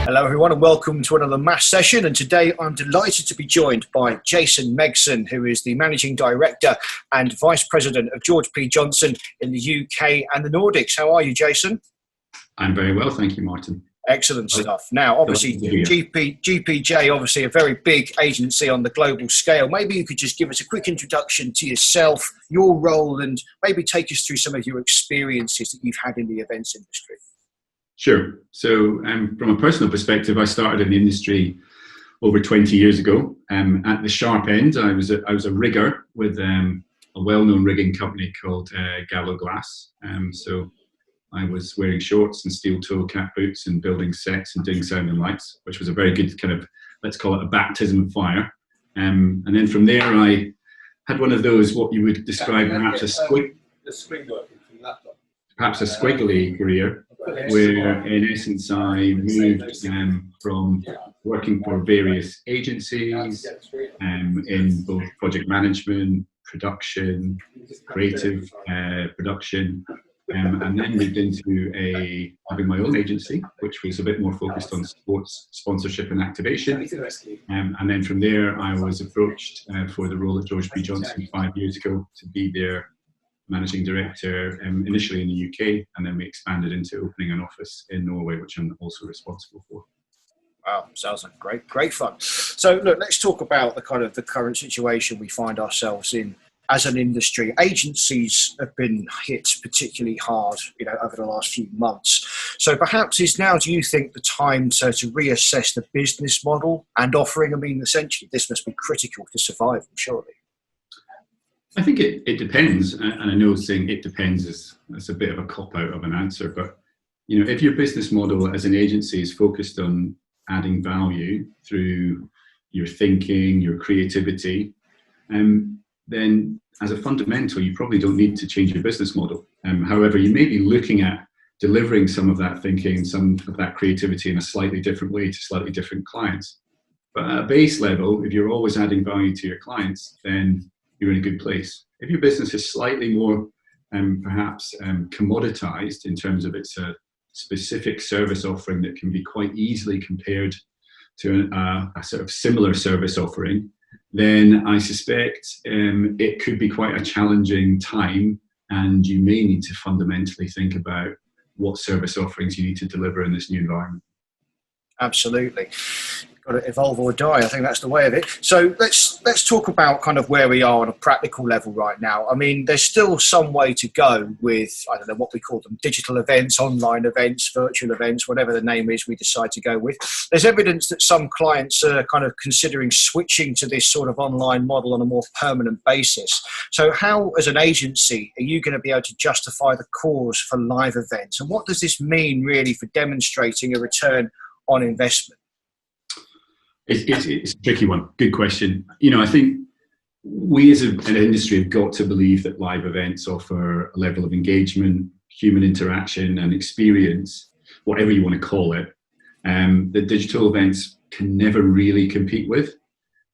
Hello everyone and welcome to another mass session, and today I'm delighted to be joined by Jason Megson, who is the Managing Director and Vice President of George P. Johnson in the UK and the Nordics. How are you, Jason? I'm very well, thank you, Martin. Excellent stuff. Now, obviously, GPJ, obviously a very big agency on the global scale. Maybe you could just give us a quick introduction to yourself, your role, and maybe take us through some of your experiences that you've had in the events industry. Sure. So from a personal perspective, I started in the industry over 20 years ago. At the sharp end, I was a rigger with a well-known rigging company called Gallo Glass. So I was wearing shorts and steel toe cap boots and building sets and doing sound and lights, which was a very good kind of, let's call it a baptism of fire. And then from there, I had one of those, what you would describe perhaps a squiggly career, where in essence I moved from working for various agencies in both project management, production, creative production, and then moved into having my own agency, which was a bit more focused on sports sponsorship and activation. And then from there I was approached for the role at George P. Johnson 5 years ago to be their Managing Director, initially in the UK, and then we expanded into opening an office in Norway, which I'm also responsible for. Wow, sounds like great fun. So look, let's talk about the current situation we find ourselves in as an industry. Agencies have been hit particularly hard, over the last few months. So perhaps is now, do you think, the time to reassess the business model and offering? I mean, essentially, this must be critical to survival, surely. I think it depends, and I know saying it depends is a bit of a cop-out of an answer, but if your business model as an agency is focused on adding value through your thinking, your creativity, then as a fundamental, you probably don't need to change your business model. However, you may be looking at delivering some of that thinking, some of that creativity in a slightly different way to slightly different clients. But at a base level, if you're always adding value to your clients, then you're in a good place. If your business is slightly more perhaps commoditized in terms of its specific service offering that can be quite easily compared to a sort of similar service offering, then I suspect it could be quite a challenging time, and you may need to fundamentally think about what service offerings you need to deliver in this new environment. Absolutely. Got to evolve or die. I think that's the way of it. So let's talk about kind of where we are on a practical level right now. I mean, there's still some way to go with, I don't know what we call them, digital events, online events, virtual events, whatever the name is we decide to go with. There's evidence that some clients are kind of considering switching to this sort of online model on a more permanent basis. So how, as an agency, are you going to be able to justify the cause for live events? And what does this mean really for demonstrating a return on investment? It's a tricky one. Good question. I think we as an industry have got to believe that live events offer a level of engagement, human interaction and experience, whatever you want to call it, that digital events can never really compete with.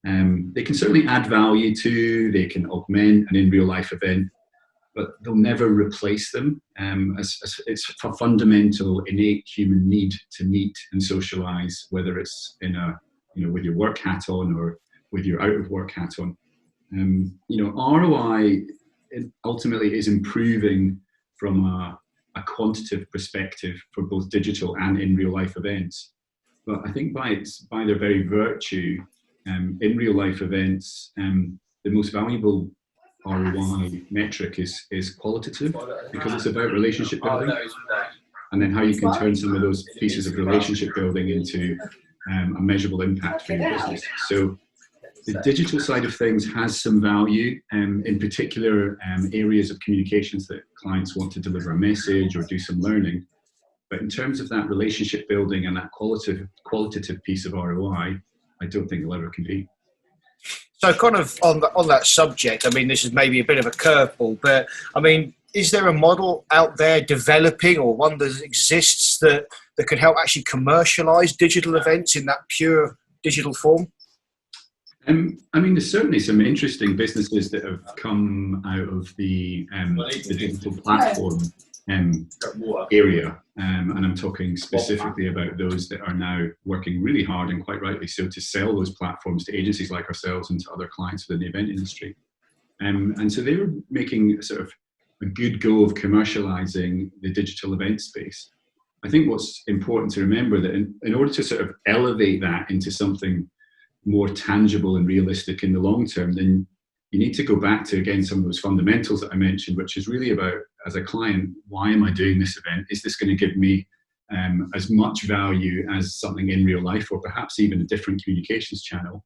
They can certainly add value to, they can augment an in real life event, but they'll never replace them. It's a fundamental, innate human need to meet and socialise, whether it's in with your work hat on or with your out of work hat on. ROI ultimately is improving from a quantitative perspective for both digital and in real life events. But I think by their very virtue, in real life events, the most valuable ROI metric is qualitative, because it's about relationship building, and then how you can turn some of those pieces of relationship building into a measurable impact for your business. So the digital side of things has some value, in particular areas of communications that clients want to deliver a message or do some learning. But in terms of that relationship building and that qualitative piece of ROI, I don't think they'll ever compete. So kind of on that subject, I mean, this is maybe a bit of a curveball, but I mean, is there a model out there developing, or one that exists that can help actually commercialise digital events in that pure digital form? I mean, there's certainly some interesting businesses that have come out of the digital platform area, and I'm talking specifically about those that are now working really hard, and quite rightly so, to sell those platforms to agencies like ourselves and to other clients within the event industry. And so they were making sort of a good go of commercialising the digital event space. I think what's important to remember that in order to sort of elevate that into something more tangible and realistic in the long term, then you need to go back to, again, some of those fundamentals that I mentioned, which is really about, as a client, why am I doing this event? Is this going to give me as much value as something in real life, or perhaps even a different communications channel?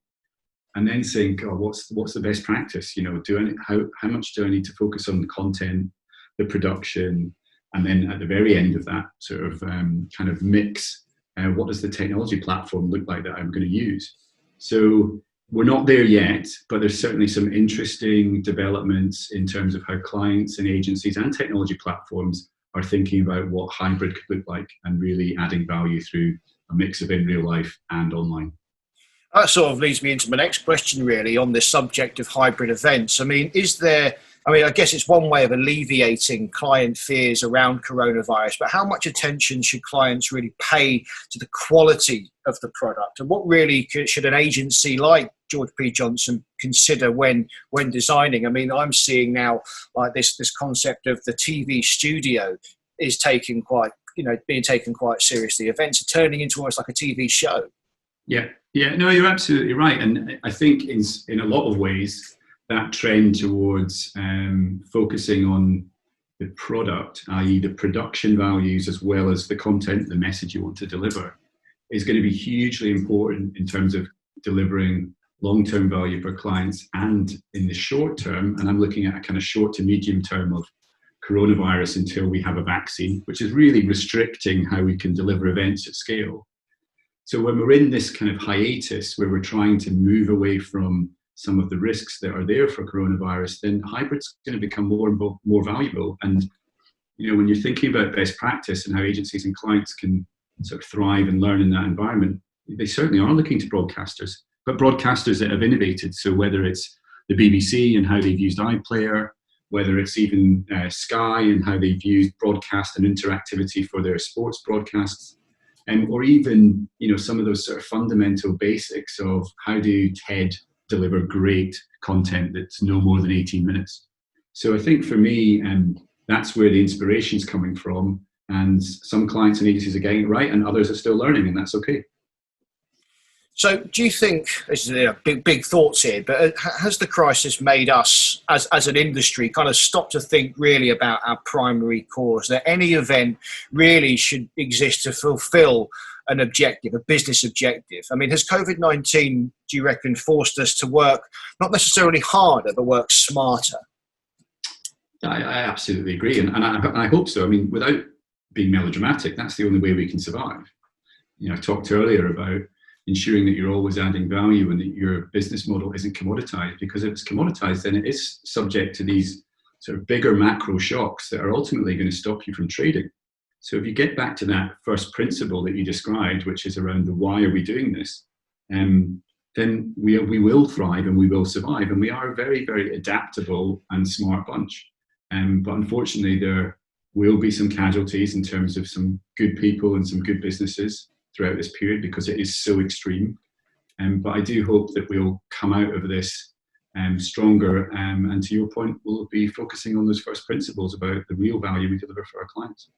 And then think, oh, what's the best practice? You know, how much do I need to focus on the content, the production, and then at the very end of that sort of kind of mix, what does the technology platform look like that I'm going to use? So we're not there yet, but there's certainly some interesting developments in terms of how clients and agencies and technology platforms are thinking about what hybrid could look like, and really adding value through a mix of in real life and online. That sort of leads me into my next question, really, on this subject of hybrid events. I mean, I guess it's one way of alleviating client fears around coronavirus, but how much attention should clients really pay to the quality of the product? And what really should an agency like George P. Johnson consider when designing? I mean, I'm seeing now like this concept of the TV studio is being taken quite seriously. Events are turning into almost like a TV show. Yeah, no, you're absolutely right. And I think in a lot of ways, that trend towards focusing on the product, i.e. the production values, as well as the content, the message you want to deliver, is going to be hugely important in terms of delivering long-term value for clients. And in the short term, and I'm looking at a kind of short to medium term of coronavirus until we have a vaccine, which is really restricting how we can deliver events at scale. So when we're in this kind of hiatus where we're trying to move away from some of the risks that are there for coronavirus, then hybrid's going to become more and more valuable. And, you know, when you're thinking about best practice and how agencies and clients can sort of thrive and learn in that environment, they certainly are looking to broadcasters, but broadcasters that have innovated. So whether it's the BBC and how they've used iPlayer, whether it's even Sky and how they've used broadcast and interactivity for their sports broadcasts, or even, you know, some of those sort of fundamental basics of how do TED deliver great content that's no more than 18 minutes. So I think for me, that's where the inspiration's coming from. And some clients and agencies are getting it right, and others are still learning, and that's okay. So do you think, this is big thoughts here, but has the crisis made us as an industry kind of stop to think really about our primary cause, that any event really should exist to fulfill an objective, a business objective? I mean, has COVID-19, do you reckon, forced us to work not necessarily harder, but work smarter? I absolutely agree, and I hope so. I mean, without being melodramatic, that's the only way we can survive. You know, I talked earlier about ensuring that you're always adding value and that your business model isn't commoditized, because if it's commoditized, then it is subject to these sort of bigger macro shocks that are ultimately going to stop you from trading. So if you get back to that first principle that you described, which is around the why are we doing this, then we will thrive and we will survive. And we are a very, very adaptable and smart bunch. But unfortunately, there will be some casualties in terms of some good people and some good businesses throughout this period, because it is so extreme. But I do hope that we'll come out of this stronger. And to your point, we'll be focusing on those first principles about the real value we deliver for our clients.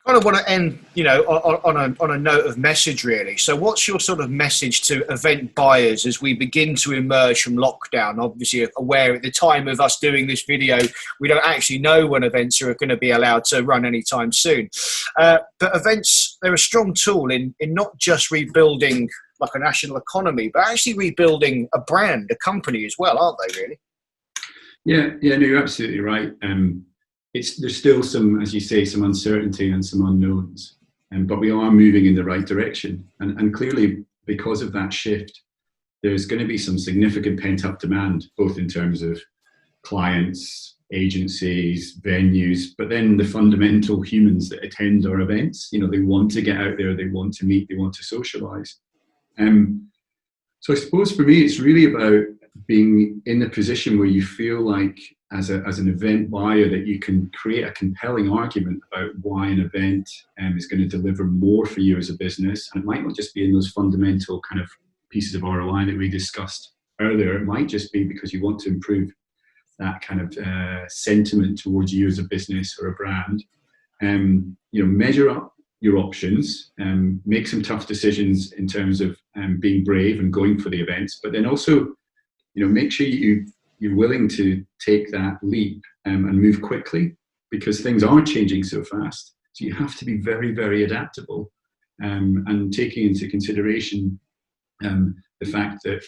Kind of want to end, you know, on a note of message, really. So what's your sort of message to event buyers as we begin to emerge from lockdown? Obviously aware at the time of us doing this video, we don't actually know when events are going to be allowed to run anytime soon. But events, they're a strong tool in not just rebuilding like a national economy, but actually rebuilding a brand, a company as well, aren't they, really? Yeah, no, you're absolutely right. There's still some, as you say, some uncertainty and some unknowns, but we are moving in the right direction. And clearly, because of that shift, there's going to be some significant pent-up demand, both in terms of clients, agencies, venues, but then the fundamental humans that attend our events. You know, they want to get out there, they want to meet, they want to socialise. So I suppose for me, it's really about being in a position where you feel like as an event buyer that you can create a compelling argument about why an event is going to deliver more for you as a business. And it might not just be in those fundamental kind of pieces of ROI that we discussed earlier. It might just be because you want to improve that kind of sentiment towards you as a business or a brand. Measure up your options, make some tough decisions in terms of being brave and going for the events, but then also, make sure you're willing to take that leap and move quickly, because things are changing so fast. So you have to be very, very adaptable, and taking into consideration the fact that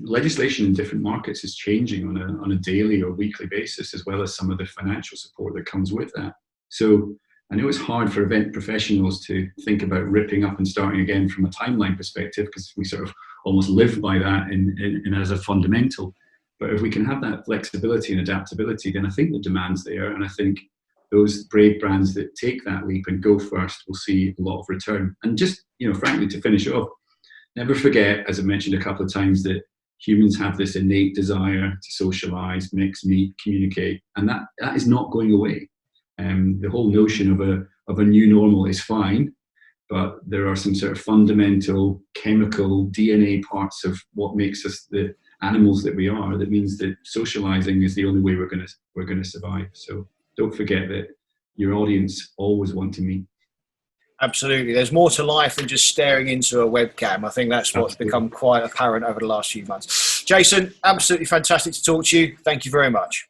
legislation in different markets is changing on a daily or weekly basis, as well as some of the financial support that comes with that. So I know it's hard for event professionals to think about ripping up and starting again from a timeline perspective, because we sort of almost live by that in as a fundamental. But if we can have that flexibility and adaptability, then I think the demand's there. And I think those brave brands that take that leap and go first will see a lot of return. And just, frankly, to finish off, never forget, as I mentioned a couple of times, that humans have this innate desire to socialize, mix, meet, communicate, and that is not going away. The whole notion of a new normal is fine, but there are some sort of fundamental chemical DNA parts of what makes us the animals that we are, that means that socializing is the only way we're going to survive. So don't forget that your audience always want to meet. Absolutely. There's more to life than just staring into a webcam. I think that's what's become quite apparent over the last few months. Jason, absolutely fantastic to talk to you. Thank you very much.